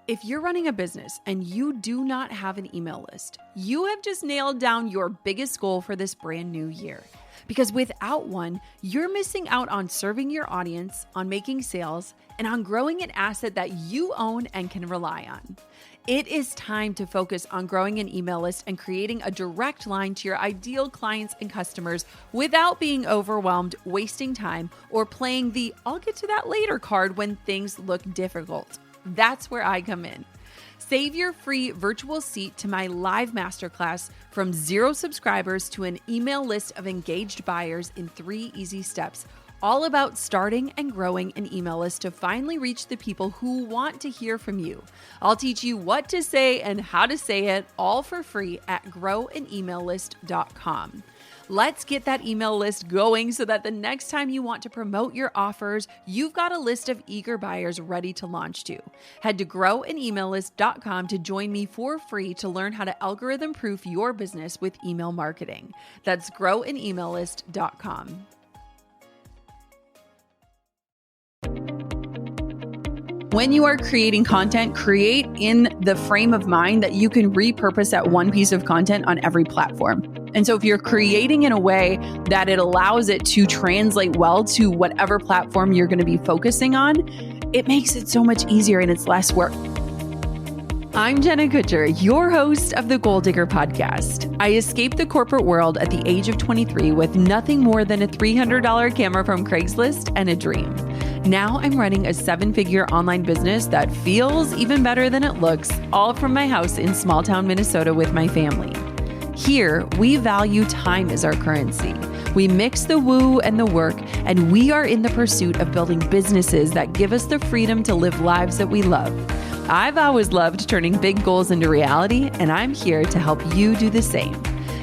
If you're running a business and you do not have an email list, you have just nailed down your biggest goal for this brand new year. Because without one, you're missing out on serving your audience, on making sales, and on growing an asset that you own and can rely on. It is time to focus on growing an email list and creating a direct line to your ideal clients and customers without being overwhelmed, wasting time, or playing the "I'll get to that later" card when things look difficult. That's where I come in. Save your free virtual seat to my live masterclass from 0 subscribers to an email list of engaged buyers in 3 easy steps, all about starting and growing an email list to finally reach the people who want to hear from you. I'll teach you what to say and how to say it, all for free at growanaemaillist.com. Let's get that email list going so that the next time you want to promote your offers, you've got a list of eager buyers ready to launch to. Head to growanaemaillist.com to join me for free to learn how to algorithm proof your business with email marketing. That's growanaemaillist.com. When you are creating content, create in the frame of mind that you can repurpose that one piece of content on every platform. And so if you're creating in a way that it allows it to translate well to whatever platform you're going to be focusing on, it makes it so much easier and it's less work. I'm Jenna Kutcher, your host of the Goal Digger Podcast. I escaped the corporate world at the age of 23 with nothing more than a $300 camera from Craigslist and a dream. Now I'm running a 7-figure online business that feels even better than it looks, all from my house in small town Minnesota with my family. Here, we value time as our currency. We mix the woo and the work, and we are in the pursuit of building businesses that give us the freedom to live lives that we love. I've always loved turning big goals into reality, and I'm here to help you do the same.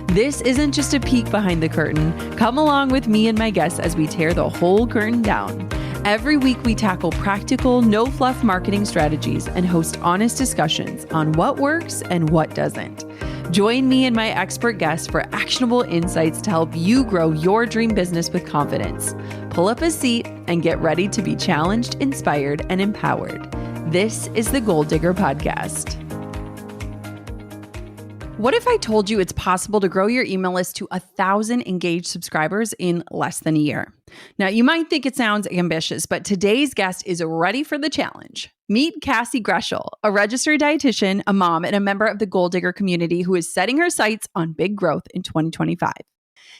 This isn't just a peek behind the curtain. Come along with me and my guests as we tear the whole curtain down. Every week, we tackle practical, no-fluff marketing strategies and host honest discussions on what works and what doesn't. Join me and my expert guests for actionable insights to help you grow your dream business with confidence. Pull up a seat and get ready to be challenged, inspired, and empowered. This is the Goal Digger Podcast. What if I told you it's possible to grow your email list to 1,000 engaged subscribers in less than a year? Now, you might think it sounds ambitious, but today's guest is ready for the challenge. Meet Cassie Greshel, a registered dietitian, a mom, and a member of the Goal Digger community who is setting her sights on big growth in 2025.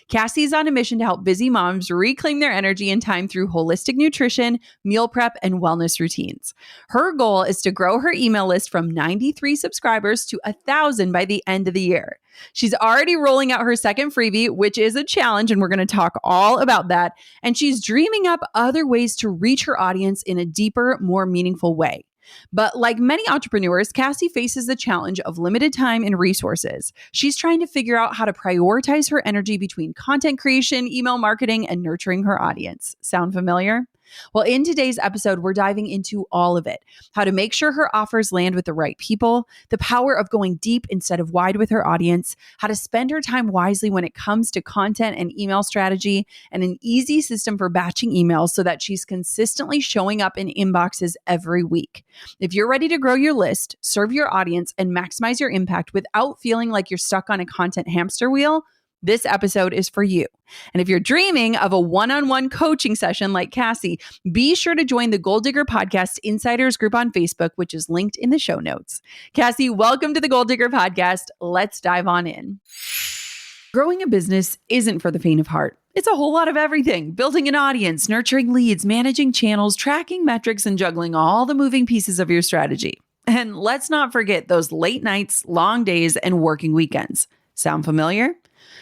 Cassie is on a mission to help busy moms reclaim their energy and time through holistic nutrition, meal prep, and wellness routines. Her goal is to grow her email list from 93 subscribers to 1,000 by the end of the year. She's already rolling out her second freebie, which is a challenge, and we're going to talk all about that. And she's dreaming up other ways to reach her audience in a deeper, more meaningful way. But like many entrepreneurs, Cassie faces the challenge of limited time and resources. She's trying to figure out how to prioritize her energy between content creation, email marketing, and nurturing her audience. Sound familiar? Well, in today's episode, we're diving into all of it. How to make sure her offers land with the right people, the power of going deep instead of wide with her audience, how to spend her time wisely when it comes to content and email strategy, and an easy system for batching emails so that she's consistently showing up in inboxes every week. If you're ready to grow your list, serve your audience, and maximize your impact without feeling like you're stuck on a content hamster wheel, this episode is for you. And if you're dreaming of a one-on-one coaching session like Cassie, be sure to join the Goal Digger Podcast Insiders group on Facebook, which is linked in the show notes. Cassie, welcome to the Goal Digger Podcast. Let's dive on in. Growing a business isn't for the faint of heart. It's a whole lot of everything: building an audience, nurturing leads, managing channels, tracking metrics, and juggling all the moving pieces of your strategy. And let's not forget those late nights, long days, and working weekends. Sound familiar?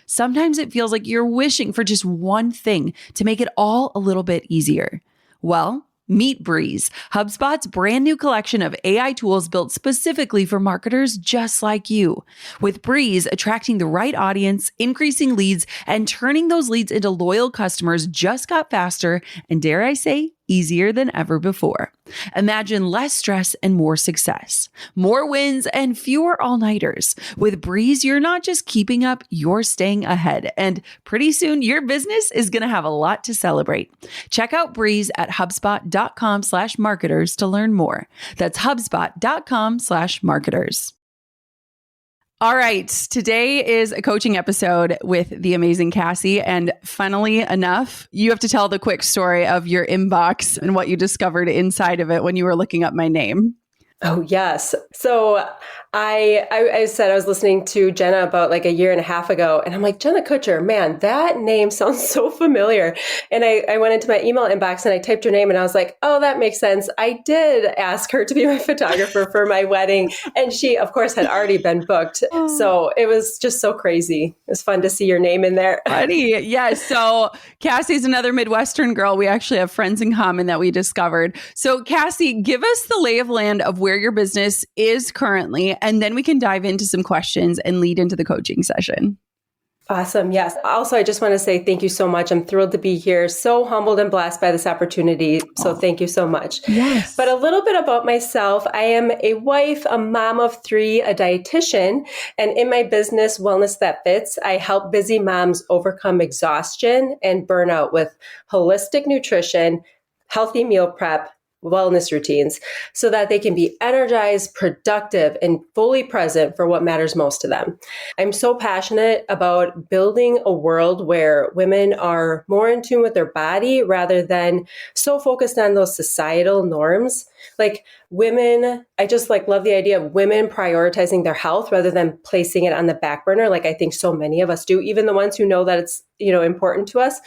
Sometimes it feels like you're wishing for just one thing to make it all a little bit easier. Well, meet Breeze, HubSpot's brand new collection of AI tools built specifically for marketers just like you. With Breeze, attracting the right audience, increasing leads, and turning those leads into loyal customers just got faster and, dare I say, easier than ever before. Imagine less stress and more success, more wins and fewer all-nighters. With Breeze, you're not just keeping up, you're staying ahead. And pretty soon, your business is going to have a lot to celebrate. Check out Breeze at HubSpot.com/marketers to learn more. That's HubSpot.com/marketers. All right. Today is a coaching episode with the amazing Cassie. And funnily enough, you have to tell the quick story of your inbox and what you discovered inside of it when you were looking up my name. Oh, yes. So I said I was listening to Jenna about like a year and a half ago, and I'm like, Jenna Kutcher, man, that name sounds so familiar. And I went into my email inbox and I typed her name and I was like, oh, that makes sense. I did ask her to be my photographer for my wedding. And she, of course, had already been booked. So it was just so crazy. It was fun to see your name in there. Funny. Yeah. So Cassie's another Midwestern girl. We actually have friends in common that we discovered. So Cassie, give us the lay of land of where your business is currently, and then we can dive into some questions and lead into the coaching session. Awesome. Yes. Also, I just want to say thank you so much. I'm thrilled to be here. So humbled and blessed by this opportunity. So thank you so much. Yes. But a little bit about myself. I am a wife, a mom of 3, a dietitian, and in my business, Wellness That Fits, I help busy moms overcome exhaustion and burnout with holistic nutrition, healthy meal prep, wellness routines so that they can be energized, productive, and fully present for what matters most to them. I'm so passionate about building a world where women are more in tune with their body rather than so focused on those societal norms. Like women, I just love the idea of women prioritizing their health rather than placing it on the back burner. Like I think so many of us do, even the ones who know that it's, important to us,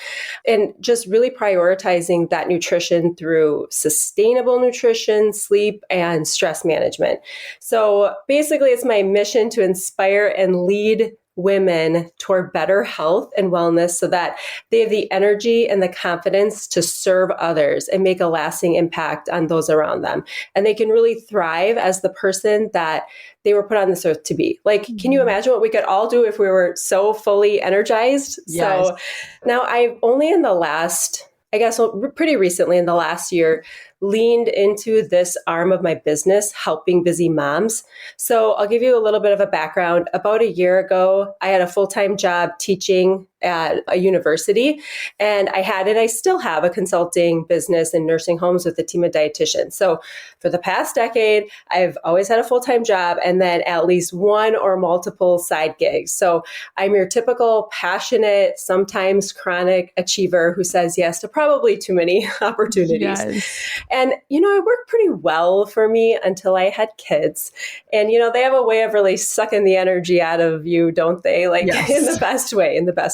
and just really prioritizing that nutrition through sustainable nutrition, sleep, and stress management. So basically it's my mission to inspire and lead women toward better health and wellness so that they have the energy and the confidence to serve others and make a lasting impact on those around them. And they can really thrive as the person that they were put on this earth to be. Like, can you imagine what we could all do if we were so fully energized? Yes. So now I've only in the last, pretty recently in the last year, leaned into this arm of my business, helping busy moms. So I'll give you a little bit of a background. About a year ago, I had a full-time job teaching at a university, and I still have a consulting business in nursing homes with a team of dietitians. So for the past decade, I've always had a full-time job and then at least one or multiple side gigs. So I'm your typical passionate, sometimes chronic achiever who says yes to probably too many opportunities. Yes. And, it worked pretty well for me until I had kids. And, they have a way of really sucking the energy out of you, don't they? Yes. in the best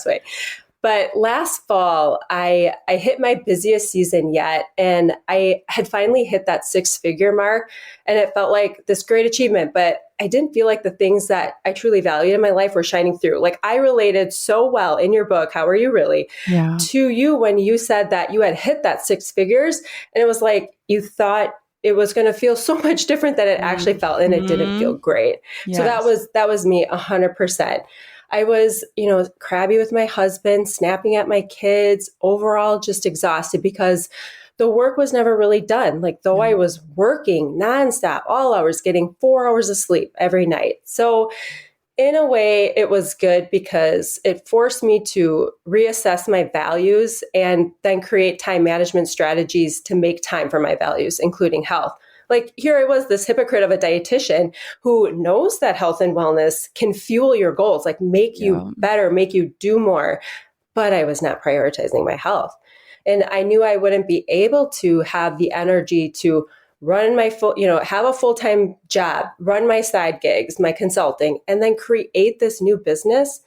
way. But last fall, I hit my busiest season yet. And I had finally hit that 6-figure mark. And it felt like this great achievement. But I didn't feel like the things that I truly valued in my life were shining through. Like I related so well in your book, How Are You Really? Yeah. To you when you said that you had hit that 6 figures. And it was like you thought it was going to feel so much different than it actually felt. And it didn't feel great. Yes. So that was me 100%. I was, crabby with my husband, snapping at my kids, overall just exhausted because the work was never really done. Like though I was working nonstop, all hours, getting 4 hours of sleep every night. So in a way, it was good because it forced me to reassess my values and then create time management strategies to make time for my values, including health. Like here I was, this hypocrite of a dietitian who knows that health and wellness can fuel your goals, like make you better, make you do more. But I was not prioritizing my health. And I knew I wouldn't be able to have the energy to run my have a full-time job, run my side gigs, my consulting, and then create this new business.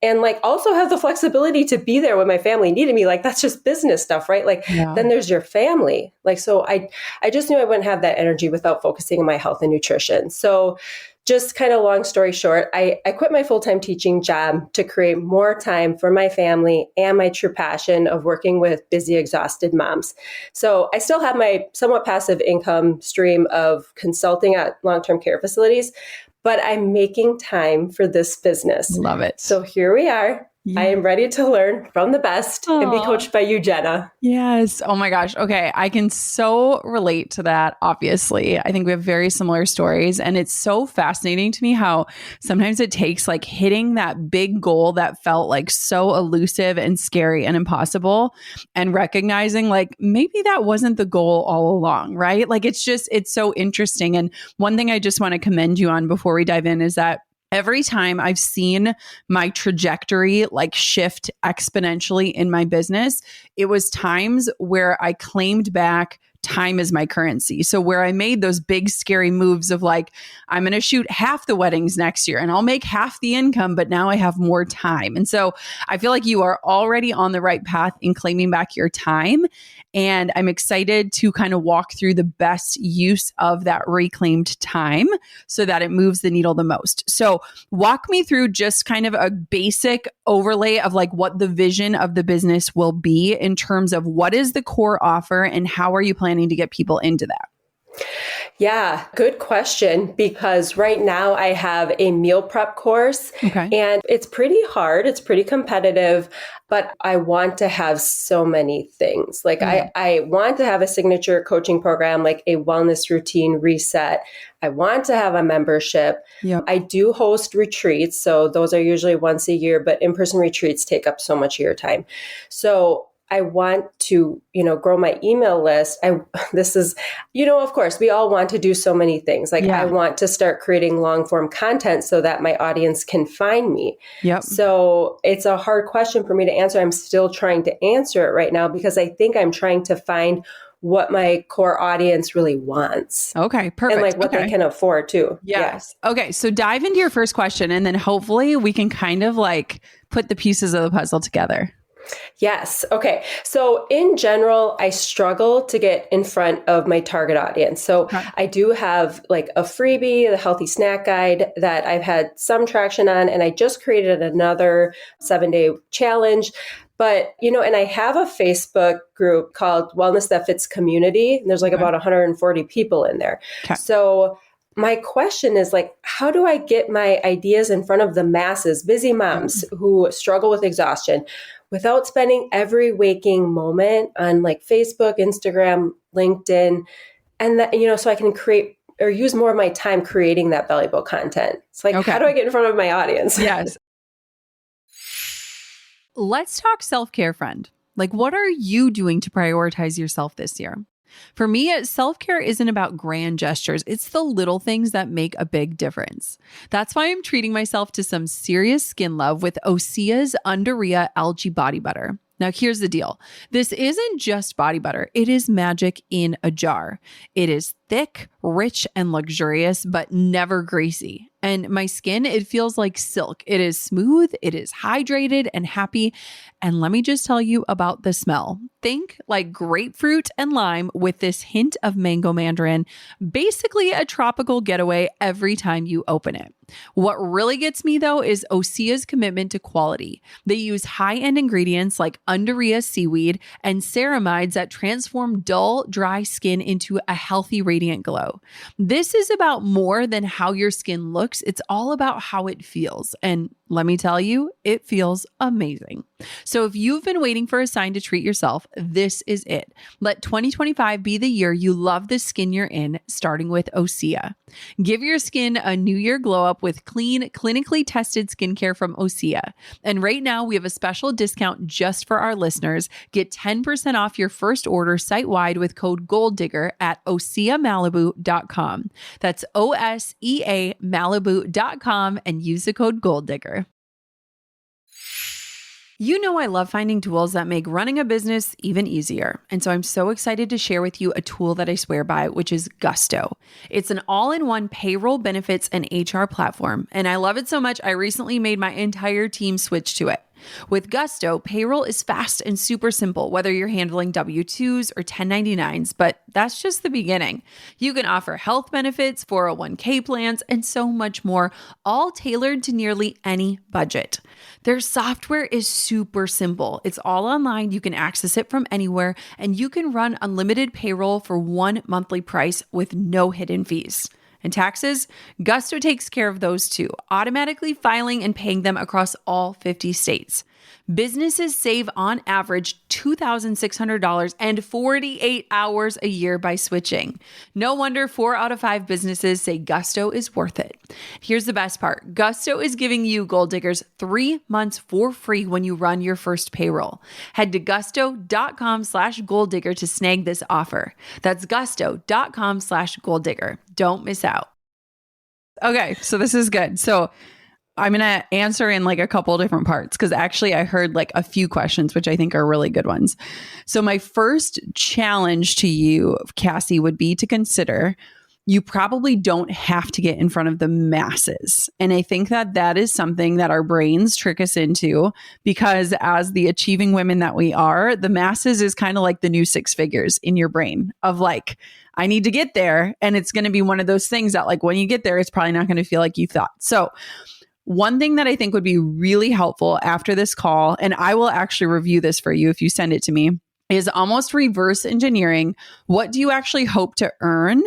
And also have the flexibility to be there when my family needed me. That's just business stuff, right? Then there's your family. So I just knew I wouldn't have that energy without focusing on my health and nutrition. So just kind of long story short, I quit my full-time teaching job to create more time for my family and my true passion of working with busy, exhausted moms. So I still have my somewhat passive income stream of consulting at long-term care facilities, but I'm making time for this business. Love it. So here we are. I am ready to learn from the best and be coached by you, Jenna. Yes. Oh my gosh. Okay. I can so relate to that, obviously. I think we have very similar stories. And it's so fascinating to me how sometimes it takes like hitting that big goal that felt like so elusive and scary and impossible and recognizing like maybe that wasn't the goal all along, right? Like it's so interesting. And one thing I just want to commend you on before we dive in is that every time I've seen my trajectory like shift exponentially in my business, it was times where I claimed back time is my currency. So where I made those big scary moves of like, I'm going to shoot half the weddings next year and I'll make half the income, but now I have more time. And so I feel like you are already on the right path in claiming back your time. And I'm excited to kind of walk through the best use of that reclaimed time so that it moves the needle the most. So walk me through just kind of a basic overlay of like what the vision of the business will be in terms of what is the core offer and how are you planning to get people into that? Yeah, good question. Because right now I have a meal prep course and it's pretty hard. It's pretty competitive, but I want to have so many things. Like I want to have a signature coaching program, like a wellness routine reset. I want to have a membership. Yep. I do host retreats. So those are usually once a year, but in-person retreats take up so much of your time. So I want to, grow my email list. This is, of course, we all want to do so many things. Like I want to start creating long form content so that my audience can find me. Yep. So it's a hard question for me to answer. I'm still trying to answer it right now because I think I'm trying to find what my core audience really wants. Okay, perfect. And like what they can afford too. Yes. Yeah. Okay, so dive into your first question and then hopefully we can kind of like put the pieces of the puzzle together. Yes. Okay. So in general, I struggle to get in front of my target audience. So I do have like a freebie, the Healthy Snack Guide that I've had some traction on, and I just created another 7-day challenge. But, and I have a Facebook group called Wellness That Fits Community. And there's like about 140 people in there. Okay. So my question is like, how do I get my ideas in front of the masses, busy moms who struggle with exhaustion without spending every waking moment on like Facebook, Instagram, LinkedIn, and that, so I can create or use more of my time creating that valuable content. It's like, how do I get in front of my audience? Yes. Let's talk self-care, friend. Like, what are you doing to prioritize yourself this year? For me, self-care isn't about grand gestures. It's the little things that make a big difference. That's why I'm treating myself to some serious skin love with Osea's Undaria Algae Body Butter. Now, here's the deal. This isn't just body butter. It is magic in a jar. It is thick, rich, and luxurious, but never greasy. And my skin, it feels like silk. It is smooth, it is hydrated and happy. And let me just tell you about the smell. Think like grapefruit and lime with this hint of mango mandarin, basically a tropical getaway every time you open it. What really gets me though is Osea's commitment to quality. They use high-end ingredients like Undaria seaweed and ceramides that transform dull, dry skin into a healthy, radiant glow. This is about more than how your skin looks. It's all about how it feels. And let me tell you, it feels amazing. So if you've been waiting for a sign to treat yourself, this is it. Let 2025 be the year you love the skin you're in, starting with Osea. Give your skin a new year glow up with clean, clinically tested skincare from Osea. And right now we have a special discount just for our listeners. Get 10% off your first order site-wide with code GOLDDIGGER at OseaMalibu.com. That's OSEA Malibu.com and use the code GOLDDIGGER. You know I love finding tools that make running a business even easier. And so I'm so excited to share with you a tool that I swear by, which is Gusto. It's an all-in-one payroll, benefits, and HR platform. And I love it so much, I recently made my entire team switch to it. With Gusto, payroll is fast and super simple, whether you're handling W-2s or 1099s, but that's just the beginning. You can offer health benefits, 401k plans, and so much more, all tailored to nearly any budget. Their software is super simple. It's all online. You can access it from anywhere, and you can run unlimited payroll for one monthly price with no hidden fees. And taxes? Gusto takes care of those too, automatically filing and paying them across all 50 states. Businesses save on average $2,600 and 48 hours a year by switching. No wonder 4 out of 5 businesses say Gusto is worth it. Here's the best part. Gusto is giving you Goal Diggers 3 months for free when you run your first payroll. Head to gusto.com/goaldigger to snag this offer. That's gusto.com/goaldigger. Don't miss out. Okay, so this is good. So I'm going to answer in like a couple different parts because actually I heard like a few questions, which I think are really good ones. So my first challenge to you, Cassie, would be to consider you probably don't have to get in front of the masses. And I think that that is something that our brains trick us into because as the achieving women that we are, the masses is kind of like the new 6 figures in your brain of like, I need to get there. And it's going to be one of those things that like when you get there, it's probably not going to feel like you thought. So one thing that I think would be really helpful after this call, and I will actually review this for you if you send it to me, is almost reverse engineering. What do you actually hope to earn?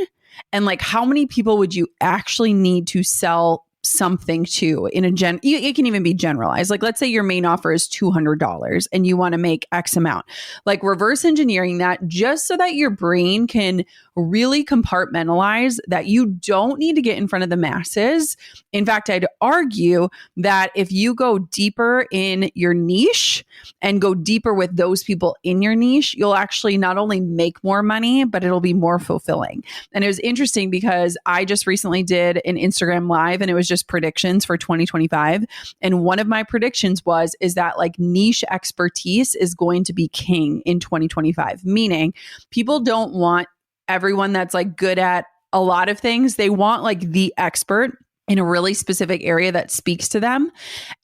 And like, how many people would you actually need to sell something to in a it can even be generalized. Like, let's say your main offer is $200 and you want to make X amount, like reverse engineering that just so that your brain can really compartmentalize that you don't need to get in front of the masses. In fact, I'd argue that if you go deeper in your niche and go deeper with those people in your niche, you'll actually not only make more money, but it'll be more fulfilling. And it was interesting because I just recently did an Instagram live and it was just predictions for 2025. And one of my predictions is that like niche expertise is going to be king in 2025, meaning people don't want everyone that's like good at a lot of things. They want like the expert in a really specific area that speaks to them.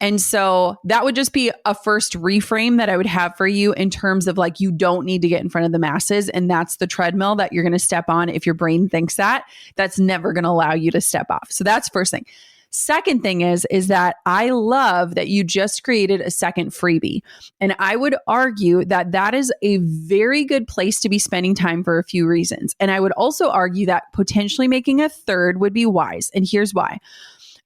And so that would just be a first reframe that I would have for you in terms of like, you don't need to get in front of the masses. And that's the treadmill that you're going to step on. If your brain thinks that's never going to allow you to step off. So that's first thing. Second thing is that I love that you just created a second freebie. And I would argue that that is a very good place to be spending time for a few reasons. And I would also argue that potentially making a third would be wise. And here's why.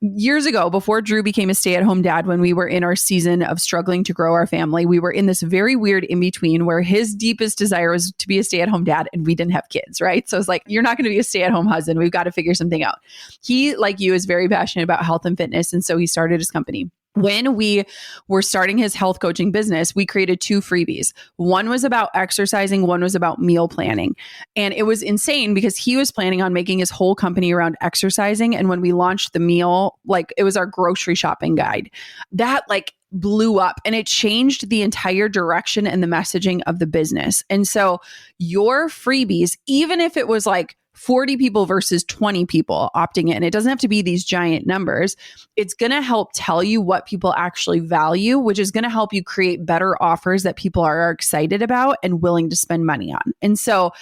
Years ago, before Drew became a stay-at-home dad, when we were in our season of struggling to grow our family, we were in this very weird in-between where his deepest desire was to be a stay-at-home dad and we didn't have kids, right? So it's like, you're not going to be a stay-at-home husband. We've got to figure something out. He, like you, is very passionate about health and fitness. And so he started his company. When we were starting his health coaching business, we created 2 freebies. One was about exercising, one was about meal planning. And it was insane because he was planning on making his whole company around exercising. And when we launched the meal, like it was our grocery shopping guide, that like blew up and it changed the entire direction and the messaging of the business. And so your freebies, even if it was like 40 people versus 20 people opting in, it doesn't have to be these giant numbers. It's going to help tell you what people actually value, which is going to help you create better offers that people are excited about and willing to spend money on. And so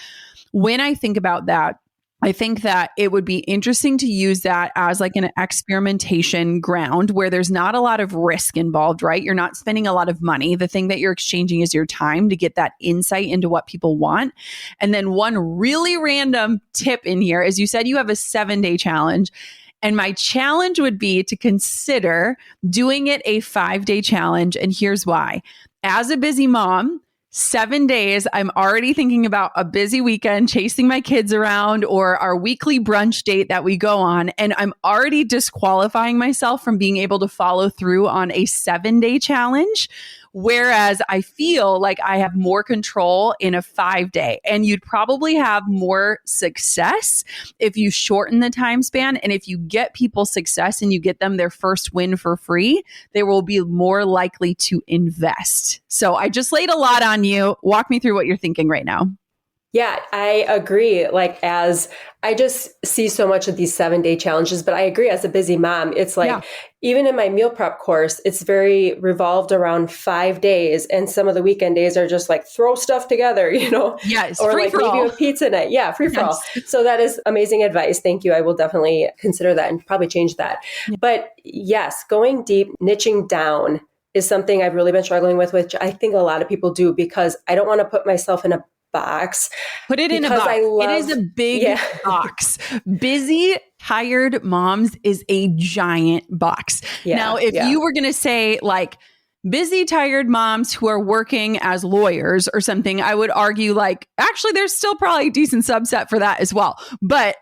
when I think about that, I think that it would be interesting to use that as like an experimentation ground where there's not a lot of risk involved, right? You're not spending a lot of money. The thing that you're exchanging is your time to get that insight into what people want. And then one really random tip in here is you said you have a 7-day challenge. And my challenge would be to consider doing it a 5-day challenge. And here's why. As a busy mom, 7 days, I'm already thinking about a busy weekend, chasing my kids around or our weekly brunch date that we go on. And I'm already disqualifying myself from being able to follow through on a 7-day challenge. Whereas I feel like I have more control in a 5-day, and you'd probably have more success if you shorten the time span. And if you get people success and you get them their first win for free, they will be more likely to invest. So I just laid a lot on you. Walk me through what you're thinking right now. Yeah, I agree. Like, as I just see so much of these 7-day challenges, but I agree as a busy mom, it's like, even in my meal prep course, it's very revolved around 5 days. And some of the weekend days are just like throw stuff together, Yes. Or free like for maybe all. a pizza night. Yeah. Free for all. So that is amazing advice. Thank you. I will definitely consider that and probably change that. Yeah. But yes, going deep, niching down is something I've really been struggling with, which I think a lot of people do because I don't want to put myself in a box. Put it in a box. It is a big box. Busy, tired moms is a giant box. Yeah, now, if you were going to say like, busy, tired moms who are working as lawyers or something, I would argue like, actually, there's still probably a decent subset for that as well. But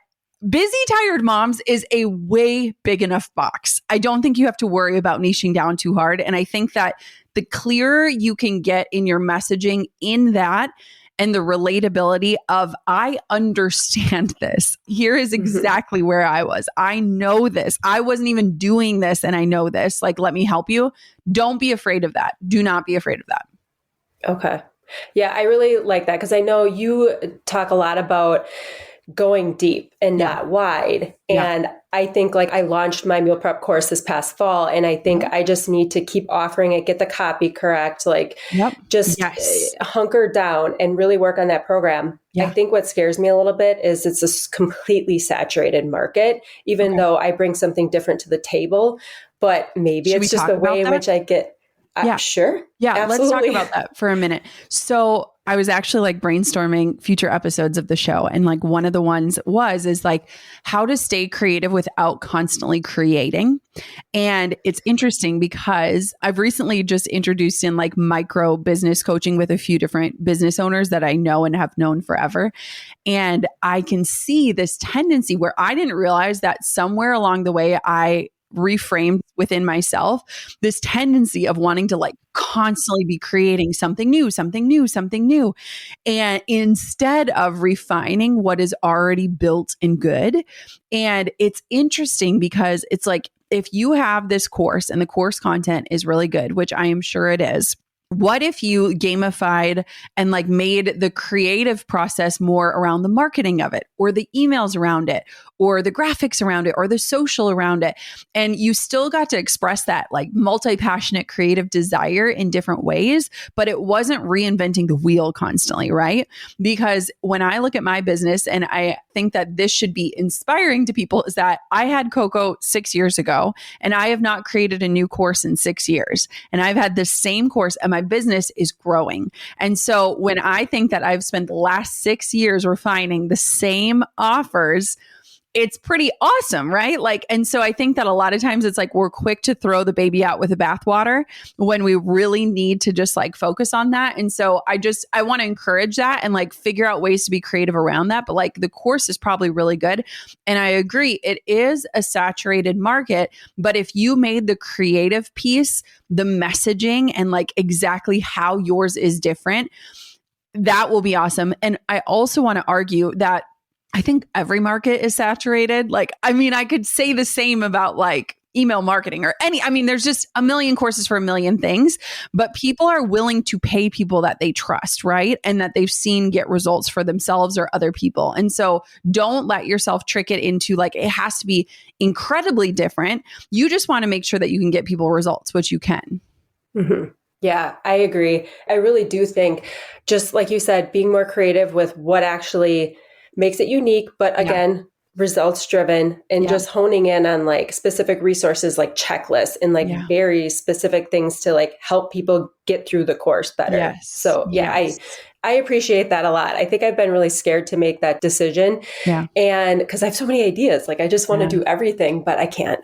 busy, tired moms is a way big enough box. I don't think you have to worry about niching down too hard. And I think that the clearer you can get in your messaging in that, and the relatability of, I understand this. Here is exactly where I was. I know this. I wasn't even doing this and I know this. Like, let me help you. Don't be afraid of that. Do not be afraid of that. Okay. Yeah, I really like that because I know you talk a lot about going deep and not wide. And I think like I launched my meal prep course this past fall, and I think I just need to keep offering it, get the copy correct, like just hunker down and really work on that program. I think what scares me a little bit is it's a completely saturated market, even though I bring something different to the table, but maybe it's just the way in which I get. Sure. Yeah. Absolutely. Let's talk about that for a minute. So I was actually like brainstorming future episodes of the show. And like one of the ones is like how to stay creative without constantly creating. And it's interesting because I've recently just introduced in like micro business coaching with a few different business owners that I know and have known forever. And I can see this tendency where I didn't realize that somewhere along the way, I reframed within myself this tendency of wanting to like constantly be creating something new. And instead of refining what is already built and good. And it's interesting because it's like, if you have this course and the course content is really good, which I am sure it is, what if you gamified and like made the creative process more around the marketing of it, or the emails around it, or the graphics around it, or the social around it? And you still got to express that like multi-passionate creative desire in different ways, but it wasn't reinventing the wheel constantly, right? Because when I look at my business, and I think that this should be inspiring to people, is that I had Coco 6 years ago, and I have not created a new course in 6 years. And I've had the same course, and my business is growing. And so when I think that I've spent the last 6 years refining the same offers, it's pretty awesome, right? Like, and so I think that a lot of times it's like we're quick to throw the baby out with the bathwater when we really need to just like focus on that. And so I want to encourage that and like figure out ways to be creative around that. But like the course is probably really good. And I agree, it is a saturated market. But if you made the creative piece, the messaging, and like exactly how yours is different, that will be awesome. And I also want to argue that I think every market is saturated. Like, I mean, I could say the same about like email marketing or there's just a million courses for a million things, but people are willing to pay people that they trust, right? And that they've seen get results for themselves or other people. And so don't let yourself trick it into like, it has to be incredibly different. You just want to make sure that you can get people results, which you can. Mm-hmm. Yeah, I agree. I really do think, just like you said, being more creative with what actually makes it unique, but again, results driven, and just honing in on like specific resources like checklists and like very specific things to like help people get through the course better. Yes. So I appreciate that a lot. I think I've been really scared to make that decision. Yeah. And because I have so many ideas, like I just want to do everything, but I can't.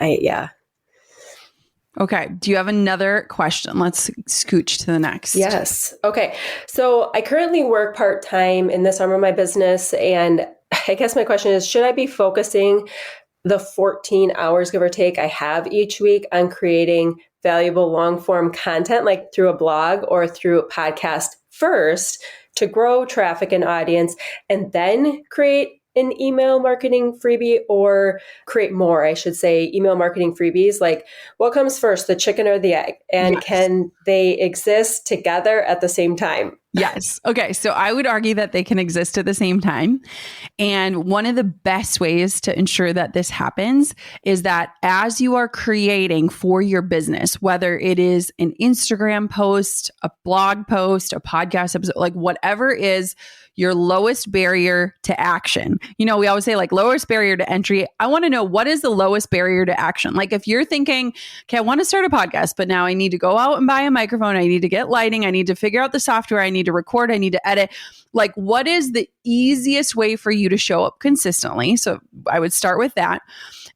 Okay. Do you have another question? Let's scooch to the next. Yes. Okay. So I currently work part-time in this arm of my business. And I guess my question is, should I be focusing the 14 hours, give or take, I have each week on creating valuable long-form content, like through a blog or through a podcast first, to grow traffic and audience, and then create an email marketing freebie, or create more, I should say, email marketing freebies? Like, what comes first, the chicken or the egg? And can they exist together at the same time? Yes. Okay. So I would argue that they can exist at the same time. And one of the best ways to ensure that this happens is that as you are creating for your business, whether it is an Instagram post, a blog post, a podcast episode, like whatever is your lowest barrier to action. You know, we always say like lowest barrier to entry. I want to know, what is the lowest barrier to action? Like if you're thinking, okay, I want to start a podcast, but now I need to go out and buy a microphone. I need to get lighting. I need to figure out the software. I need need to record, I need to edit. Like, what is the easiest way for you to show up consistently? So I would start with that.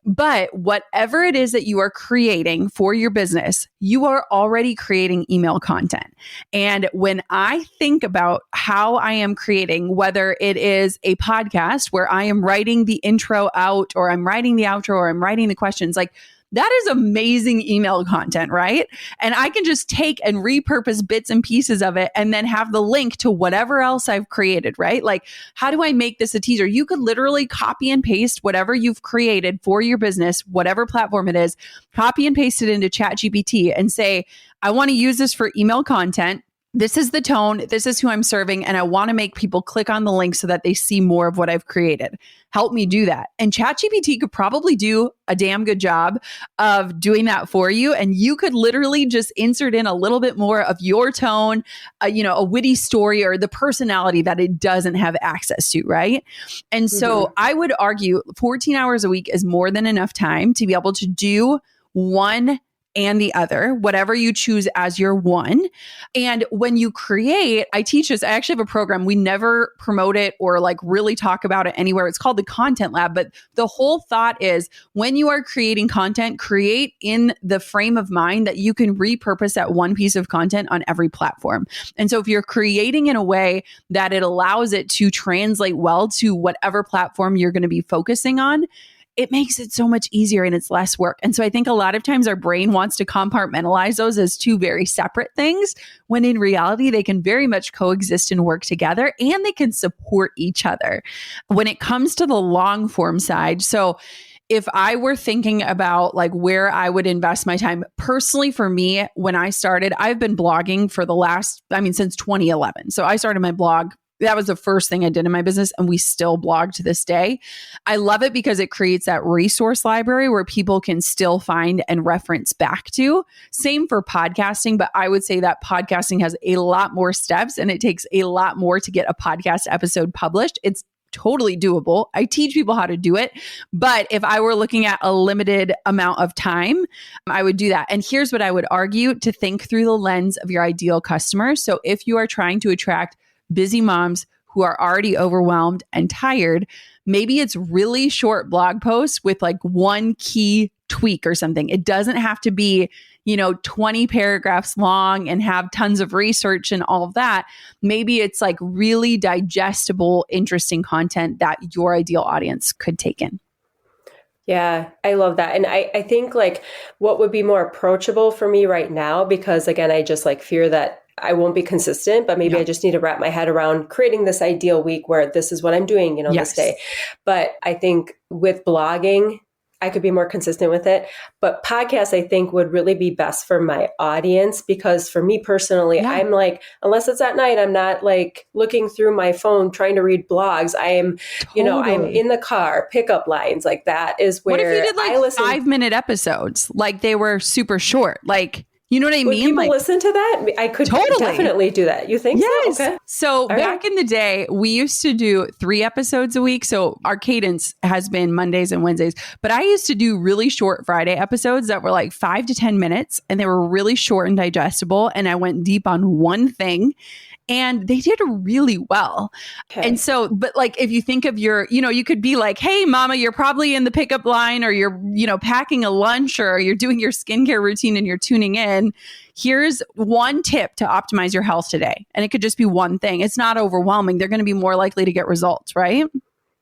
But whatever it is that you are creating for your business, you are already creating email content. And when I think about how I am creating, whether it is a podcast where I am writing the intro out, or I'm writing the outro, or I'm writing the questions, like, that is amazing email content, right? And I can just take and repurpose bits and pieces of it and then have the link to whatever else I've created, right? Like, how do I make this a teaser? You could literally copy and paste whatever you've created for your business, whatever platform it is, copy and paste it into ChatGPT and say, I want to use this for email content. This is the tone. This is who I'm serving. And I want to make people click on the link so that they see more of what I've created. Help me do that. And ChatGPT could probably do a damn good job of doing that for you. And you could literally just insert in a little bit more of your tone, a witty story, or the personality that it doesn't have access to, right? And so I would argue 14 hours a week is more than enough time to be able to do one and the other, whatever you choose as your one. And when you create, I teach this, I actually have a program. We never promote it or like really talk about it anywhere. It's called the Content Lab. But the whole thought is, when you are creating content, create in the frame of mind that you can repurpose that one piece of content on every platform. And so if you're creating in a way that it allows it to translate well to whatever platform you're going to be focusing on, it makes it so much easier and it's less work. And so I think a lot of times our brain wants to compartmentalize those as two very separate things, when in reality, they can very much coexist and work together, and they can support each other. When it comes to the long form side, so if I were thinking about like where I would invest my time, personally for me, when I started, I've been blogging for since 2011. So I started my blog. That was the first thing I did in my business, and we still blog to this day. I love it because it creates that resource library where people can still find and reference back to. Same for podcasting, but I would say that podcasting has a lot more steps and it takes a lot more to get a podcast episode published. It's totally doable. I teach people how to do it. But if I were looking at a limited amount of time, I would do that. And here's what I would argue: to think through the lens of your ideal customer. So if you are trying to attract busy moms who are already overwhelmed and tired, maybe it's really short blog posts with like one key tweak or something. It doesn't have to be, 20 paragraphs long and have tons of research and all of that. Maybe it's like really digestible, interesting content that your ideal audience could take in. Yeah, I love that. And I think like what would be more approachable for me right now, because again, I just like fear that I won't be consistent, but maybe I just need to wrap my head around creating this ideal week where this is what I'm doing, this day. But I think with blogging, I could be more consistent with it. But podcasts, I think, would really be best for my audience, because for me personally, I'm like, unless it's at night, I'm not like looking through my phone trying to read blogs. I am, I'm in the car, pickup lines. Like that is where what if you did like 5-minute episodes? Like they were super short. Like, you know what I Would mean? People listen to that? I could definitely do that. You think yes. so? Okay. So back in the day, we used to do 3 episodes a week. So our cadence has been Mondays and Wednesdays. But I used to do really short Friday episodes that were like 5 to 10 minutes. And they were really short and digestible. And I went deep on one thing. And they did really well. Okay. And so, but like, if you think of your, you could be like, hey, mama, you're probably in the pickup line, or you're, packing a lunch, or you're doing your skincare routine and you're tuning in. Here's one tip to optimize your health today. And it could just be one thing. It's not overwhelming. They're going to be more likely to get results, right?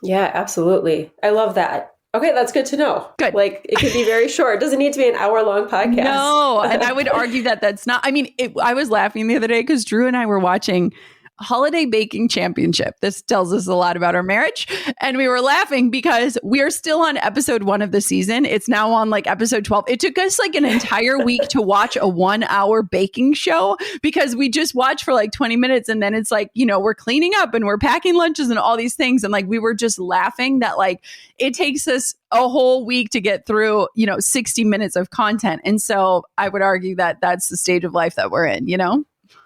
Yeah, absolutely. I love that. Okay, that's good to know. Good. Like it could be very short. It doesn't need to be an hour-long podcast. No, and I would argue that that's not, I was laughing the other day because Drew and I were watching Holiday Baking Championship. This tells us a lot about our marriage. And we were laughing because we are still on episode 1 of the season. It's now on like episode 12. It took us like an entire week to watch a 1-hour baking show because we just watch for like 20 minutes. And then it's like, we're cleaning up and we're packing lunches and all these things. And like, we were just laughing that like, it takes us a whole week to get through, 60 minutes of content. And so I would argue that that's the stage of life that we're in,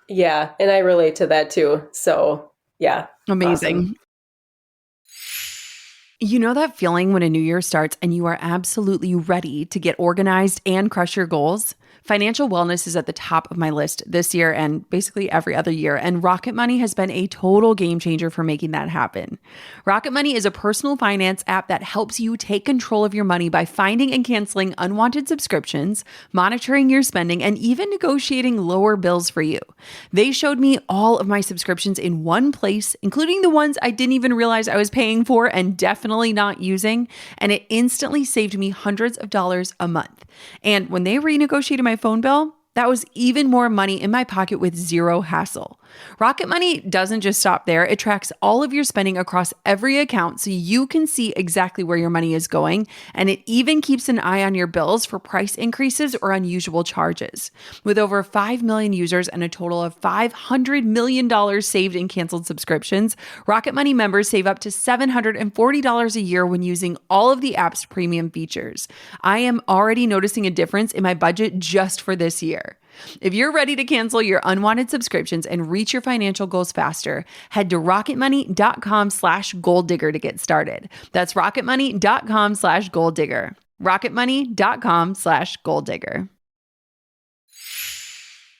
Yeah. And I relate to that too. So yeah. Amazing. Awesome. You know that feeling when a new year starts and you are absolutely ready to get organized and crush your goals? Financial wellness is at the top of my list this year and basically every other year, and Rocket Money has been a total game changer for making that happen. Rocket Money is a personal finance app that helps you take control of your money by finding and canceling unwanted subscriptions, monitoring your spending, and even negotiating lower bills for you. They showed me all of my subscriptions in one place, including the ones I didn't even realize I was paying for and definitely not using, and it instantly saved me hundreds of dollars a month. And when they renegotiated my phone bill, that was even more money in my pocket with zero hassle. Rocket Money doesn't just stop there. It tracks all of your spending across every account so you can see exactly where your money is going. And it even keeps an eye on your bills for price increases or unusual charges. With over 5 million users and a total of $500 million saved in canceled subscriptions, Rocket Money members save up to $740 a year when using all of the app's premium features. I am already noticing a difference in my budget just for this year. If you're ready to cancel your unwanted subscriptions and reach your financial goals faster, head to rocketmoney.com/goaldigger to get started. That's rocketmoney.com/goaldigger. rocketmoney.com/goaldigger.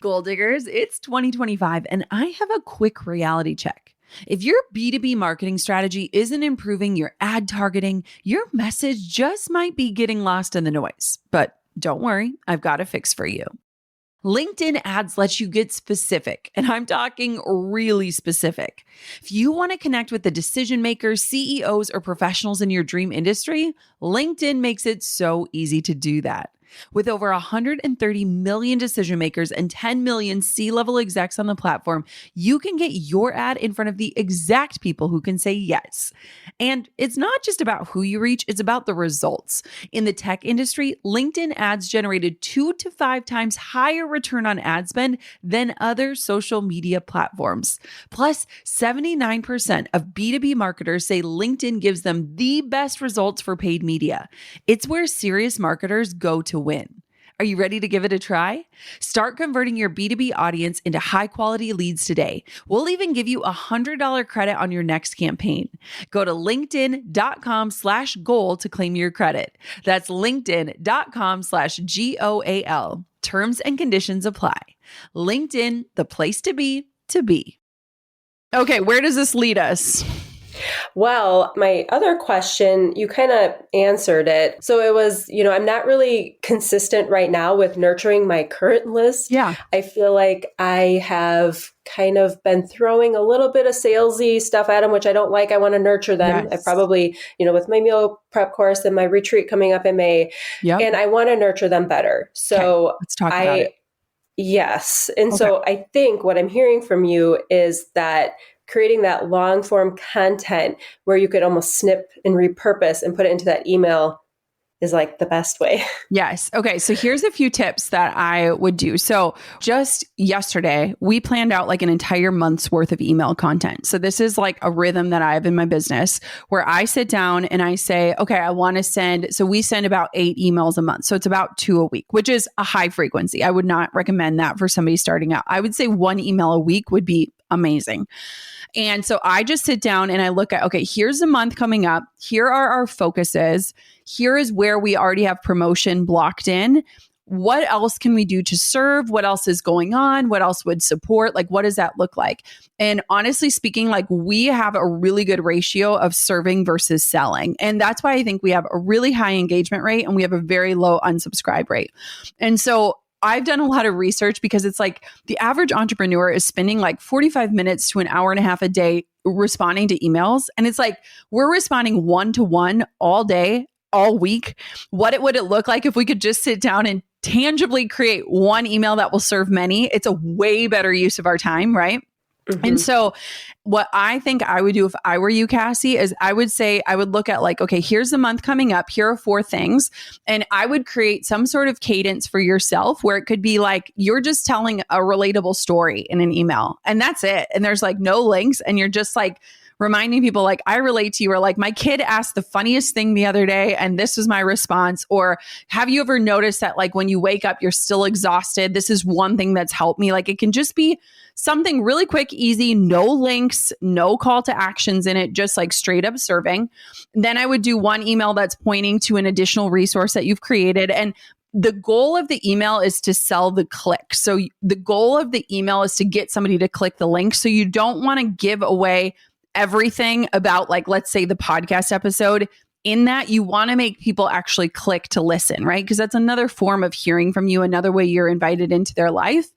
Goal Diggers, it's 2025 and I have a quick reality check. If your B2B marketing strategy isn't improving your ad targeting, your message just might be getting lost in the noise. But don't worry, I've got a fix for you. LinkedIn ads lets you get specific, and I'm talking really specific. If you want to connect with the decision makers, CEOs, or professionals in your dream industry, LinkedIn makes it so easy to do that. With over 130 million decision makers and 10 million C-level execs on the platform, you can get your ad in front of the exact people who can say yes. And it's not just about who you reach, it's about the results. In the tech industry, LinkedIn ads generated 2 to 5 times higher return on ad spend than other social media platforms. Plus, 79% of B2B marketers say LinkedIn gives them the best results for paid media. It's where serious marketers go to win. Are you ready to give it a try? Start converting your B2B audience into high quality leads today. We'll even give you a $100 credit on your next campaign. Go to linkedin.com/goal to claim your credit. That's linkedin.com/GOAL. Terms and conditions apply. LinkedIn, the place to be to be. Okay, where does this lead us? Well, my other question, you kind of answered it. So it was, I'm not really consistent right now with nurturing my current list. Yeah. I feel like I have kind of been throwing a little bit of salesy stuff at them, which I don't like. I want to nurture them. Yes. I probably, with my meal prep course and my retreat coming up in May, and I want to nurture them better. So let's talk about it. Yes. And so I think what I'm hearing from you is that creating that long form content where you could almost snip and repurpose and put it into that email is like the best way. Yes. Okay. So here's a few tips that I would do. So just yesterday, we planned out like an entire month's worth of email content. So this is like a rhythm that I have in my business where I sit down and I say, okay, I want to send, so we send about 8 emails a month. So it's about 2 a week, which is a high frequency. I would not recommend that for somebody starting out. I would say 1 email a week would be amazing. And so I just sit down and I look at, okay, here's the month coming up. Here are our focuses. Here is where we already have promotion blocked in. What else can we do to serve? What else is going on? What else would support? Like, what does that look like? And honestly speaking, like we have a really good ratio of serving versus selling. And that's why I think we have a really high engagement rate and we have a very low unsubscribe rate. And so I've done a lot of research because it's like the average entrepreneur is spending like 45 minutes to an hour and a half a day responding to emails. And it's like, we're responding 1-to-1 all day, all week. What would it look like if we could just sit down and tangibly create one email that will serve many? It's a way better use of our time, right? Mm-hmm. And so what I think I would do if I were you, Cassie, is I would say, I would look at like, okay, here's the month coming up. Here are 4 things. And I would create some sort of cadence for yourself where it could be like, you're just telling a relatable story in an email and that's it. And there's like no links and you're just like reminding people like, I relate to you, or like my kid asked the funniest thing the other day and this was my response. Or have you ever noticed that like when you wake up, you're still exhausted? This is one thing that's helped me. Like it can just be something really quick, easy, no links, no call to actions in it, just like straight up serving. Then I would do one email that's pointing to an additional resource that you've created. And the goal of the email is to sell the click. So the goal of the email is to get somebody to click the link. So you don't want to give away everything about, like, let's say the podcast episode. In that, you want to make people actually click to listen, right? Because that's another form of hearing from you, another way you're invited into their life.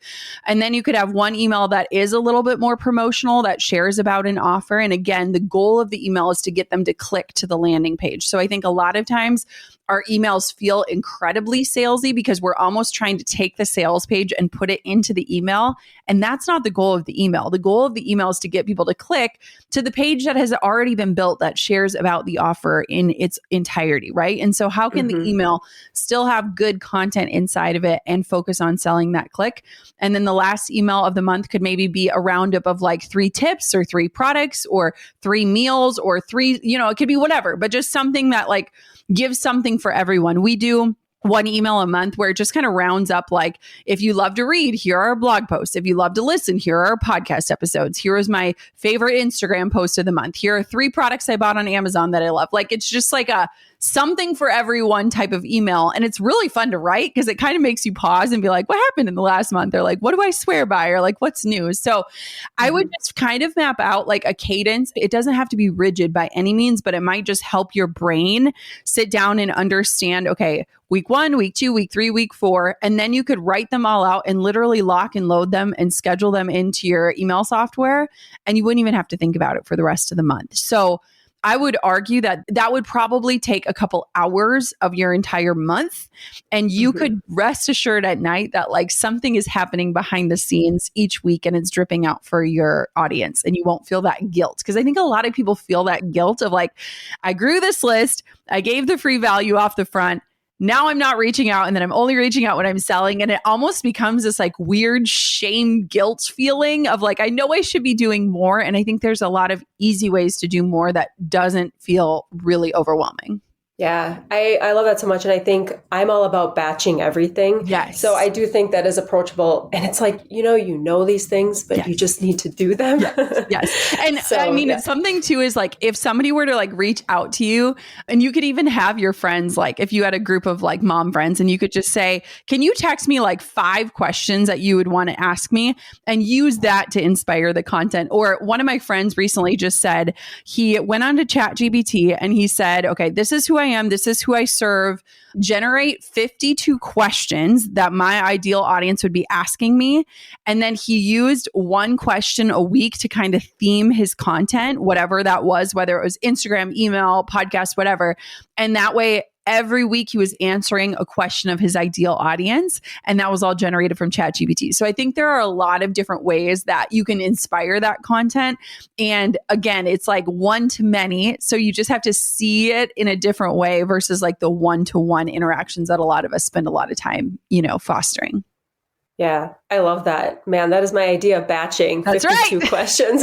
And then you could have one email that is a little bit more promotional, that shares about an offer. And again, the goal of the email is to get them to click to the landing page. So I think a lot of times our emails feel incredibly salesy because we're almost trying to take the sales page and put it into the email. And that's not the goal of the email. The goal of the email is to get people to click to the page that has already been built that shares about the offer in its entirety, right? And so how can the email still have good content inside of it and focus on selling that click? And then the last email of the month could maybe be a roundup of like 3 tips or 3 products or 3 meals or 3, it could be whatever, but just something that like gives something for everyone. We do one email a month where it just kind of rounds up, like, if you love to read, here are blog posts. If you love to listen, here are podcast episodes. Here is my favorite Instagram post of the month. Here are 3 products I bought on Amazon that I love. Like, it's just like a something for everyone type of email. And it's really fun to write because it kind of makes you pause and be like, what happened in the last month? Or like, what do I swear by? Or like, what's new? So I would just kind of map out like a cadence. It doesn't have to be rigid by any means, but it might just help your brain sit down and understand, okay, week 1, week 2, week 3, week 4, and then you could write them all out and literally lock and load them and schedule them into your email software. And you wouldn't even have to think about it for the rest of the month. So I would argue that that would probably take a couple hours of your entire month. And you could rest assured at night that like something is happening behind the scenes each week and it's dripping out for your audience, and you won't feel that guilt. Because I think a lot of people feel that guilt of like, I grew this list, I gave the free value off the front. Now I'm not reaching out, and then I'm only reaching out when I'm selling. And it almost becomes this like weird shame, guilt feeling of like, I know I should be doing more. And I think there's a lot of easy ways to do more that doesn't feel really overwhelming. Yeah, I love that so much. And I think I'm all about batching everything. Yes. So I do think that is approachable. And it's like, you know these things, but you just need to do them. Yes. And So, I mean, something too is like, if somebody were to like reach out to you, and you could even have your friends, like if you had a group of like mom friends, and you could just say, can you text me like 5 questions that you would want to ask me, and use that to inspire the content. Or one of my friends recently just said, he went on to ChatGPT and he said, okay, this is who I am. This is who I serve. Generate 52 questions that my ideal audience would be asking me. And then he used 1 question a week to kind of theme his content, whatever that was, whether it was Instagram, email, podcast, whatever. And that way, every week he was answering a question of his ideal audience, and that was all generated from ChatGPT. So I think there are a lot of different ways that you can inspire that content. And again, it's like one to many. So you just have to see it in a different way versus like the one-to-one interactions that a lot of us spend a lot of time, fostering. Yeah, I love that. Man, that is my idea of batching. That's 52 right. questions.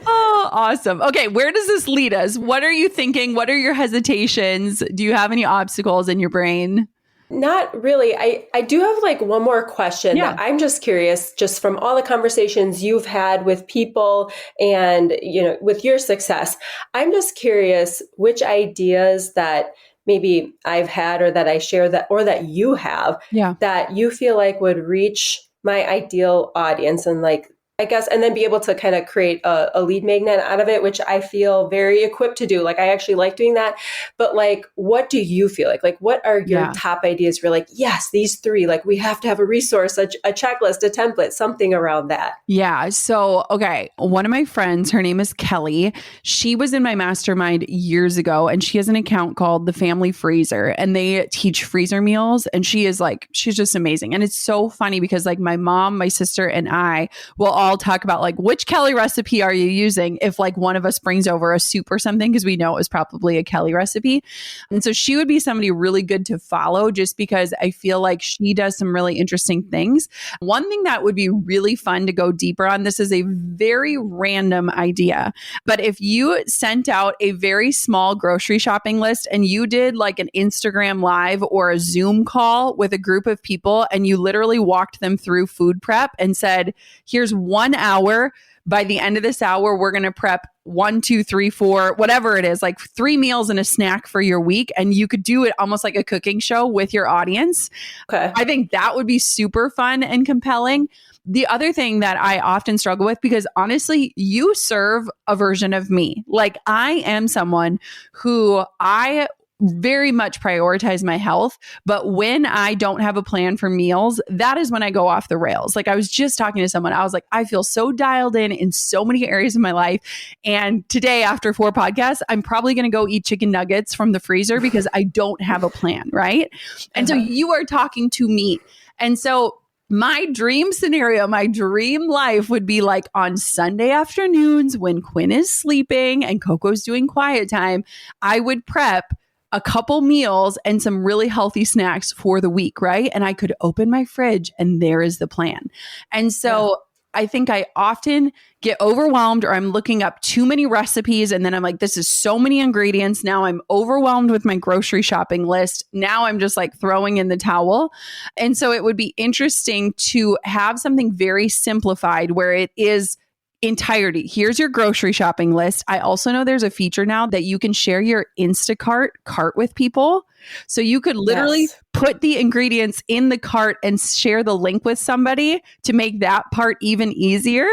Oh, awesome. Okay, where does this lead us? What are you thinking? What are your hesitations? Do you have any obstacles in your brain? Not really. I do have like one more question. Yeah. That I'm just curious, just from all the conversations you've had with people and, with your success, I'm just curious which ideas that maybe I've had or that I share that you have that you feel like would reach my ideal audience and like, I guess, and then be able to kind of create a lead magnet out of it, which I feel very equipped to do. Like, I actually like doing that. But like, what do you feel like? Like, what are your top ideas for like, yes, these 3, like we have to have a resource, a checklist, a template, something around that. Yeah. So, okay. One of my friends, her name is Kelly. She was in my mastermind years ago, and she has an account called The Family Freezer, and they teach freezer meals. And she's just amazing. And it's so funny because like my mom, my sister, and I will all talk about like, which Kelly recipe are you using if like one of us brings over a soup or something, because we know it was probably a Kelly recipe. And so she would be somebody really good to follow just because I feel like she does some really interesting things. One thing that would be really fun to go deeper on, this is a very random idea, but if you sent out a very small grocery shopping list and you did like an Instagram live or a Zoom call with a group of people and you literally walked them through food prep and said, here's 1 hour. By the end of this hour, we're going to prep 1, 2, 3, 4, whatever it is, like 3 meals and a snack for your week. And you could do it almost like a cooking show with your audience. Okay. I think that would be super fun and compelling. The other thing that I often struggle with, because honestly, you serve a version of me. Like I am someone who I very much prioritize my health. But when I don't have a plan for meals, that is when I go off the rails. Like I was just talking to someone, I was like, I feel so dialed in so many areas of my life. And today, after 4 podcasts, I'm probably going to go eat chicken nuggets from the freezer because I don't have a plan. Right. And so you are talking to me. And so my dream scenario, my dream life would be like on Sunday afternoons when Quinn is sleeping and Coco's doing quiet time, I would prep a couple meals and some really healthy snacks for the week, right? And I could open my fridge and there is the plan. And so I think I often get overwhelmed or I'm looking up too many recipes and then I'm like, this is so many ingredients. Now I'm overwhelmed with my grocery shopping list. Now I'm just like throwing in the towel. And so it would be interesting to have something very simplified where it is entirety. Here's your grocery shopping list. I also know there's a feature now that you can share your Instacart cart with people. So you could literally put the ingredients in the cart and share the link with somebody to make that part even easier.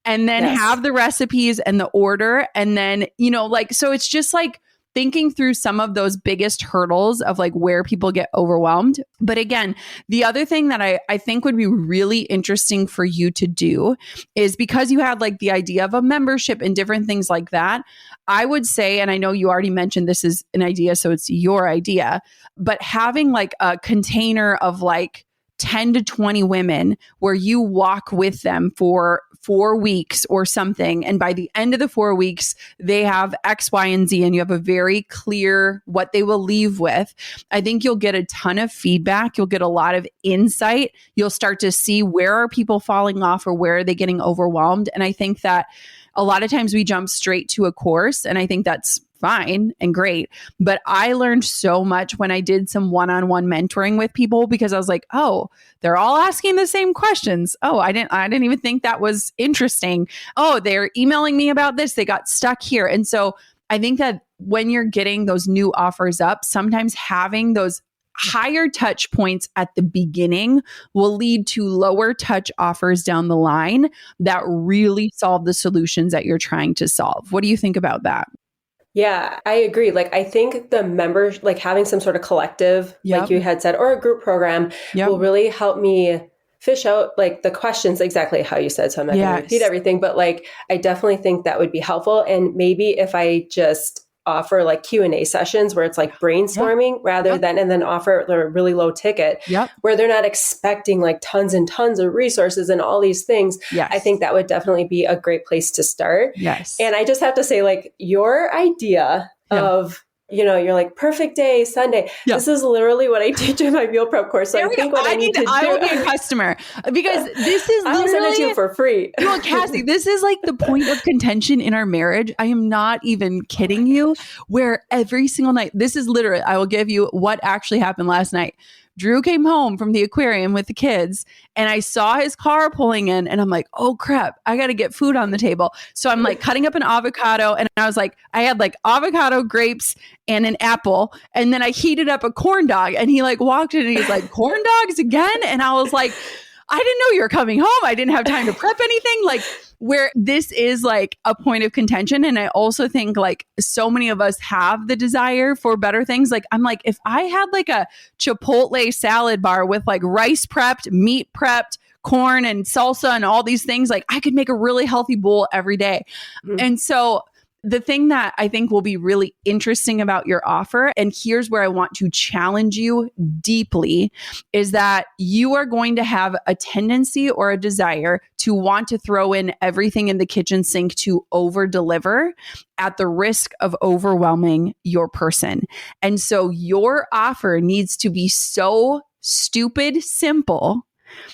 And then have the recipes and the order. And then, you know, like, so it's just like thinking through some of those biggest hurdles of like where people get overwhelmed. But again, the other thing that I think would be really interesting for you to do is because you had like the idea of a membership and different things like that, I would say, and I know you already mentioned this is an idea, so it's your idea, but having like a container of like 10 to 20 women where you walk with them for 4 weeks or something. And by the end of the 4 weeks, they have X, Y, and Z, and you have a very clear what they will leave with. I think you'll get a ton of feedback. You'll get a lot of insight. You'll start to see where are people falling off or where are they getting overwhelmed. And I think that a lot of times we jump straight to a course, and I think that's fine and great. But I learned so much when I did some one-on-one mentoring with people because I was like, oh, they're all asking the same questions. Oh, I didn't even think that was interesting. Oh, they're emailing me about this. They got stuck here. And so I think that when you're getting those new offers up, sometimes having those higher touch points at the beginning will lead to lower touch offers down the line that really solve the solutions that you're trying to solve. What do you think about that? Yeah, I agree. Like, I think the members, like having some sort of collective, like you had said, or a group program will really help me fish out like the questions exactly how you said. So I'm not going to repeat everything, but like, I definitely think that would be helpful. And maybe if I just offer like Q&A sessions where it's like brainstorming rather than, and then offer a really low ticket where they're not expecting like tons and tons of resources and all these things. I think that would definitely be a great place to start. And I just have to say, like, your idea of, you know, you're like perfect day, Sunday. This is literally what I teach in my meal prep course. So I think what I need to do. I will be a customer because this is I'll send it to you for free. Well, Cassie, this is like the point of contention in our marriage. I am not even kidding you, where every single night, this is literally, I will give you what actually happened last night. Drew came home from the aquarium with the kids and I saw his car pulling in and I'm like, oh crap, I got to get food on the table. So I'm like cutting up an avocado and I was like, I had like avocado, grapes, and an apple. And then I heated up a corn dog and he like walked in and he's like, corn dogs again? And I was like, I didn't know you were coming home. I didn't have time to prep anything. Like, where this is like a point of contention. And I also think like so many of us have the desire for better things. Like, I'm like, if I had like a Chipotle salad bar with like rice prepped, meat prepped, corn and salsa and all these things, like I could make a really healthy bowl every day. And so the thing that I think will be really interesting about your offer, and here's where I want to challenge you deeply, is that you are going to have a tendency or a desire to want to throw in everything in the kitchen sink to over deliver at the risk of overwhelming your person. And so your offer needs to be so stupid simple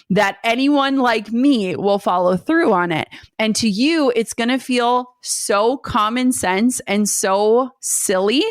that anyone like me will follow through on it. And to you, it's going to feel so common sense and so silly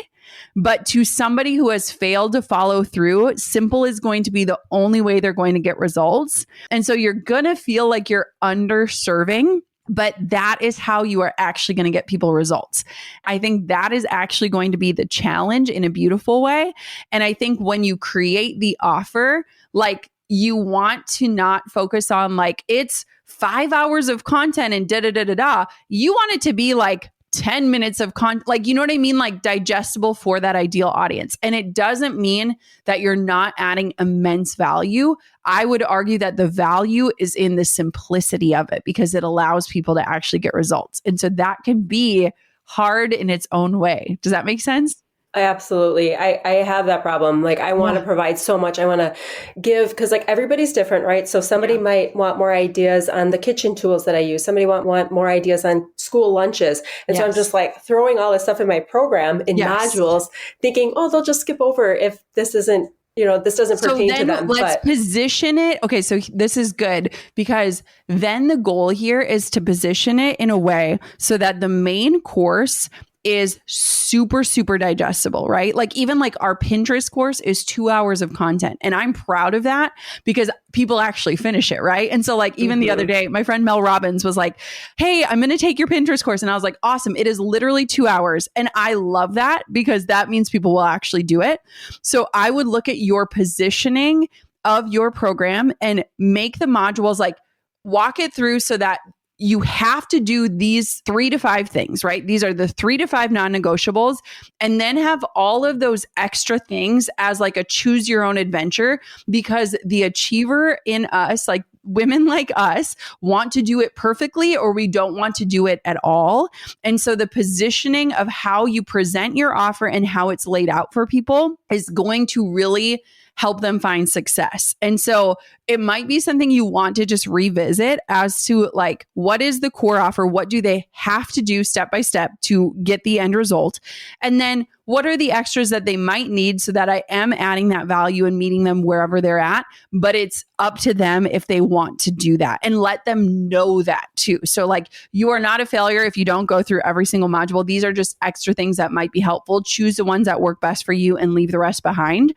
But to somebody who has failed to follow through, simple is going to be the only way they're going to get results. And so you're going to feel like you're underserving, but that is how you are actually going to get people results. I think that is actually going to be the challenge in a beautiful way. And I think when you create the offer, like you want to not focus on like it's 5 hours of content and da da da da da. You want it to be like 10 minutes of content, like, you know what I mean? Like digestible for that ideal audience. And it doesn't mean that you're not adding immense value. I would argue that the value is in the simplicity of it because it allows people to actually get results. And so that can be hard in its own way. Does that make sense? Absolutely. I have that problem. Like I want to provide so much. I want to give because like everybody's different, right? So somebody might want more ideas on the kitchen tools that I use. Somebody want more ideas on school lunches. And so I'm just like throwing all this stuff in my program in modules thinking, oh, they'll just skip over if this isn't, this doesn't pertain to them. Let's position it. Okay. So this is good because then the goal here is to position it in a way so that the main course is super, super digestible, right? Like even like our Pinterest course is 2 hours of content. And I'm proud of that because people actually finish it, right? And so like even the other day, my friend Mel Robbins was like, hey, I'm going to take your Pinterest course. And I was like, awesome. It is literally 2 hours. And I love that because that means people will actually do it. So I would look at your positioning of your program and make the modules like walk it through so that you have to do these 3 to 5 things, right? These are the 3 to 5 non-negotiables, and then have all of those extra things as like a choose your own adventure because the achiever in us, like women like us, want to do it perfectly or we don't want to do it at all. And so the positioning of how you present your offer and how it's laid out for people is going to really help them find success. And so it might be something you want to just revisit as to like, what is the core offer? What do they have to do step by step to get the end result? And then what are the extras that they might need so that I am adding that value and meeting them wherever they're at, but it's up to them if they want to do that and let them know that too. So like you are not a failure if you don't go through every single module. These are just extra things that might be helpful. Choose the ones that work best for you and leave the rest behind.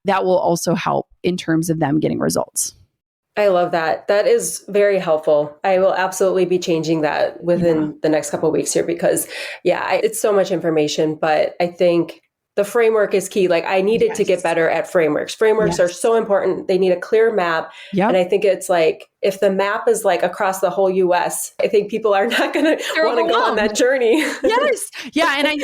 That will also help in terms of them getting results. I love that. That is very helpful. I will absolutely be changing that within the next couple of weeks here because it's so much information, but I think the framework is key. Like I needed to get better at frameworks. Frameworks are so important. They need a clear map. And I think it's like, if the map is like across the whole US, I think people are not going to want to go on that journey. Yeah. And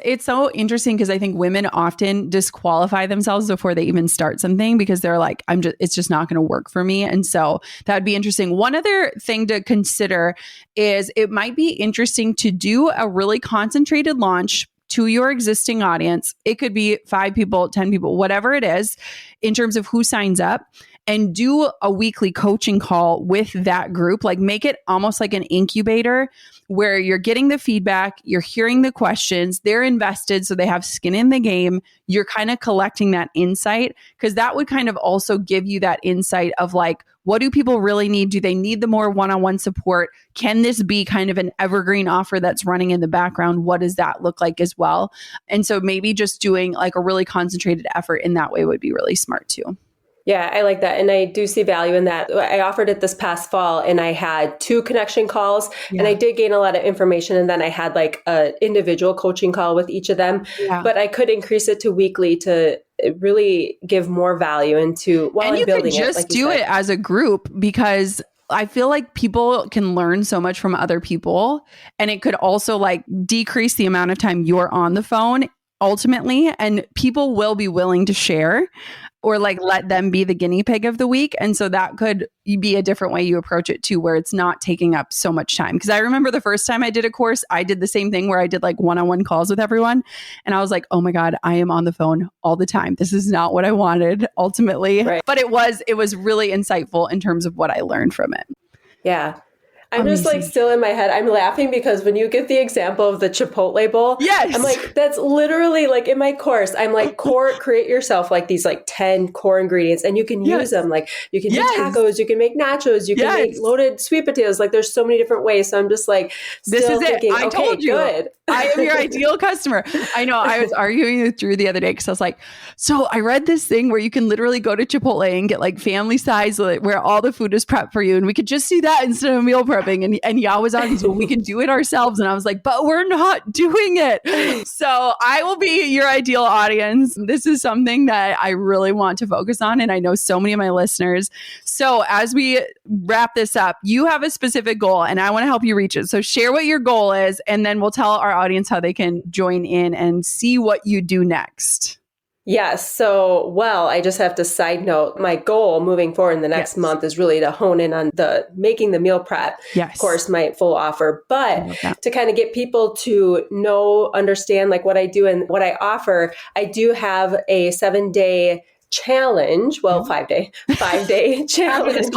it's so interesting because I think women often disqualify themselves before they even start something because they're like, it's just not going to work for me. And so that would be interesting. One other thing to consider is it might be interesting to do a really concentrated launch to your existing audience. It could be 5 people, 10 people, whatever it is, in terms of who signs up, and do a weekly coaching call with that group. Like make it almost like an incubator where you're getting the feedback, you're hearing the questions, they're invested, so they have skin in the game. You're kind of collecting that insight because that would kind of also give you that insight of like, what do people really need? Do they need the more one-on-one support? Can this be kind of an evergreen offer that's running in the background? What does that look like as well? And so maybe just doing like a really concentrated effort in that way would be really smart too. Yeah, I like that. And I do see value in that. I offered it this past fall and I had 2 connection calls and I did gain a lot of information. And then I had like an individual coaching call with each of them, but I could increase it to weekly to really give more value into while I'm building it. And you could just do it as a group because I feel like people can learn so much from other people, and it could also like decrease the amount of time you're on the phone ultimately, and people will be willing to share or like let them be the guinea pig of the week. And so that could be a different way you approach it too, where it's not taking up so much time. Because I remember the first time I did a course, I did the same thing where I did like one-on-one calls with everyone. And I was like, oh my God, I am on the phone all the time. This is not what I wanted ultimately. Right. But it was really insightful in terms of what I learned from it. Yeah. I'm just like still in my head. I'm laughing because when you give the example of the Chipotle bowl, yes, I'm like, that's literally like in my course. I'm like, create yourself like these like 10 core ingredients and you can use them. Like you can do tacos, you can make nachos, you can make loaded sweet potatoes. Like there's so many different ways. So I'm just like, this is thinking, it. I told you. Good. I am your ideal customer. I know. I was arguing with Drew the other day because I was like, so I read this thing where you can literally go to Chipotle and get like family size where all the food is prepped for you. And we could just do that instead of meal prepping. And y'all was on, so we can do it ourselves. And I was like, but we're not doing it. So I will be your ideal audience. This is something that I really want to focus on. And I know so many of my listeners. So as we wrap this up, you have a specific goal and I want to help you reach it. So share what your goal is, and then we'll tell our audience how they can join in and see what you do next. Yes. So, I just have to side note, my goal moving forward in the next month is really to hone in on making the meal prep course, my full offer, but to kind of get people to understand like what I do and what I offer. I do have a 7-day challenge. 5-day challenge.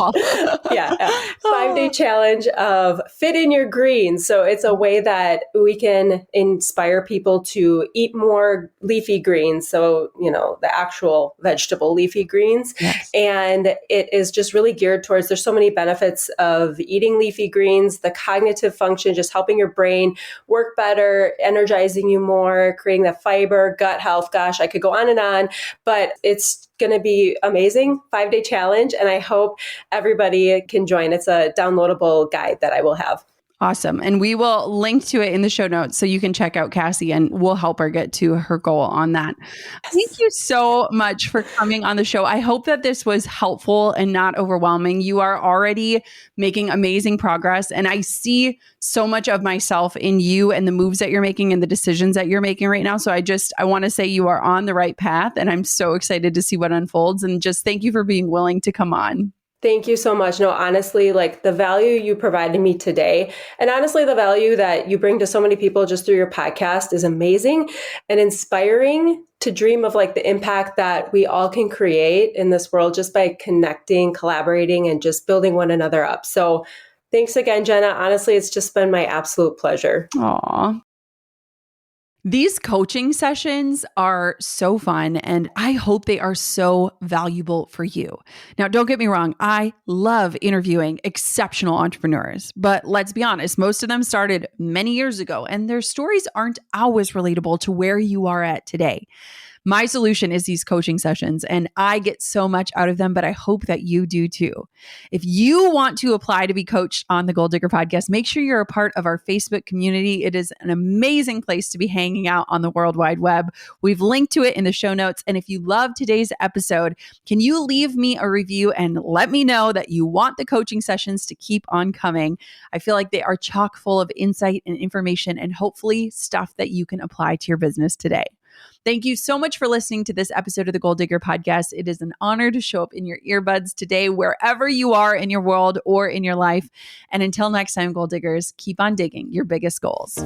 5-day challenge of fit in your greens. So it's a way that we can inspire people to eat more leafy greens. So, the actual vegetable leafy greens. Yes. And it is just really geared towards, there's so many benefits of eating leafy greens, the cognitive function, just helping your brain work better, energizing you more, creating the fiber, gut health. Gosh, I could go on, but it's going to be amazing 5-day challenge. And I hope everybody can join. It's a downloadable guide that I will have. Awesome. And we will link to it in the show notes so you can check out Cassie and we'll help her get to her goal on that. Thank you so much for coming on the show. I hope that this was helpful and not overwhelming. You are already making amazing progress. And I see so much of myself in you and the moves that you're making and the decisions that you're making right now. So I want to say you are on the right path and I'm so excited to see what unfolds. And just thank you for being willing to come on. Thank you so much. No, honestly, like the value you provided me today, and honestly, the value that you bring to so many people just through your podcast is amazing and inspiring to dream of like the impact that we all can create in this world just by connecting, collaborating, and just building one another up. So thanks again, Jenna. Honestly, it's just been my absolute pleasure. Aw. These coaching sessions are so fun and I hope they are so valuable for you. Now, don't get me wrong. I love interviewing exceptional entrepreneurs, but let's be honest, most of them started many years ago and their stories aren't always relatable to where you are at today. My solution is these coaching sessions, and I get so much out of them, but I hope that you do too. If you want to apply to be coached on the Goal Digger Podcast, make sure you're a part of our Facebook community. It is an amazing place to be hanging out on the World Wide Web. We've linked to it in the show notes. And if you love today's episode, can you leave me a review and let me know that you want the coaching sessions to keep on coming? I feel like they are chock full of insight and information and hopefully stuff that you can apply to your business today. Thank you so much for listening to this episode of the Goal Digger Podcast. It is an honor to show up in your earbuds today, wherever you are in your world or in your life. And until next time, Goal Diggers, keep on digging your biggest goals.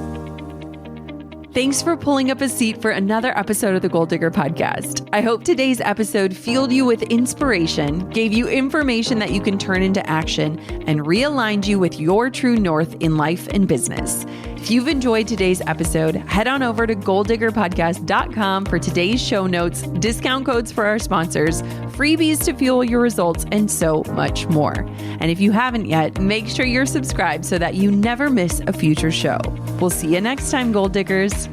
Thanks for pulling up a seat for another episode of the Goal Digger Podcast. I hope today's episode fueled you with inspiration, gave you information that you can turn into action, and realigned you with your true north in life and business. If you've enjoyed today's episode, head on over to goaldiggerpodcast.com for today's show notes, discount codes for our sponsors, freebies to fuel your results, and so much more. And if you haven't yet, make sure you're subscribed so that you never miss a future show. We'll see you next time, Goal Diggers.